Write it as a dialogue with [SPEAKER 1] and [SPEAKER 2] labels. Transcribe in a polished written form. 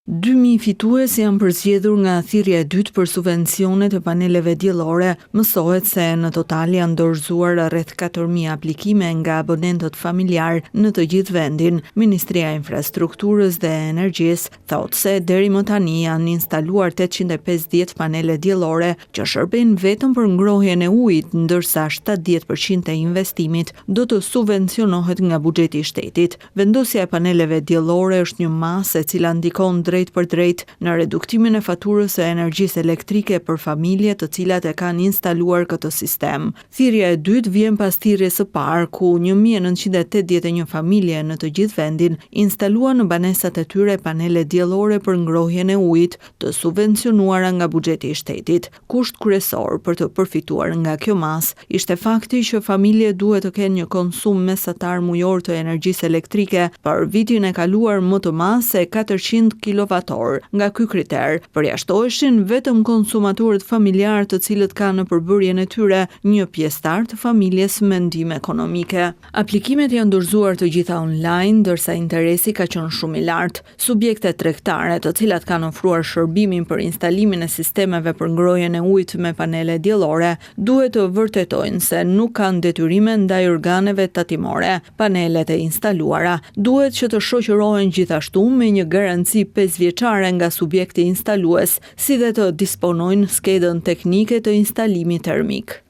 [SPEAKER 1] 2.000 fitues janë përzgjedhur nga thirrja e dytë për subvencionet e paneleve diellore. Mësohet se në total janë dorëzuar rreth 4.000 aplikime nga abonentët familjar në të gjithë vendin. Ministria e Infrastrukturës dhe Energjisë thotë se deri më tani janë instaluar 850 panele diellore që shërbejnë vetëm për ngrohjen e ujit, ndërsa 70% e investimit do të subvencionohet nga buxheti i shtetit. Vendosja e paneleve diellore është një masë e cila ndikon drejt për drejt në reduktimin e faturës së energjisë elektrike për familje të cilat e kanë instaluar këtë sistem. Thirrja e dytë vjen pas thirrjes së parë ku 1981 familje në të gjithë vendin instaluan në banesat e tyre panele diellore për ngrohjen e ujit, të subvencionuara nga buxheti i shtetit. Kusht kryesor për të përfituar nga kjo masë ishte fakti që familje duhet të kenë një konsum mesatar mujor të energjisë elektrike për vitin e kaluar më të madh se 400 kWh. Nga ky kriter, përjashtoheshin vetëm konsumatorët familjar të cilët kanë në përbërjen e tyre një pjesëtar të familjes me ndihmë ekonomike. Aplikimet janë dorëzuar të gjitha online, ndërsa interesi ka qenë shumë i lartë. Subjektet tregtare, të cilat kanë ofruar shërbimin për instalimin e sistemeve për ngrohjen e ujit me panele diellore, duhet të vërtetojnë se nuk kanë detyrime ndaj organeve tatimore. Panelet e instaluara duhet që të shoqërohen gjithashtu me një garanci 5 vjeçare nga subjekti instalues, si dhe të disponojnë skedën teknike të instalimit termik.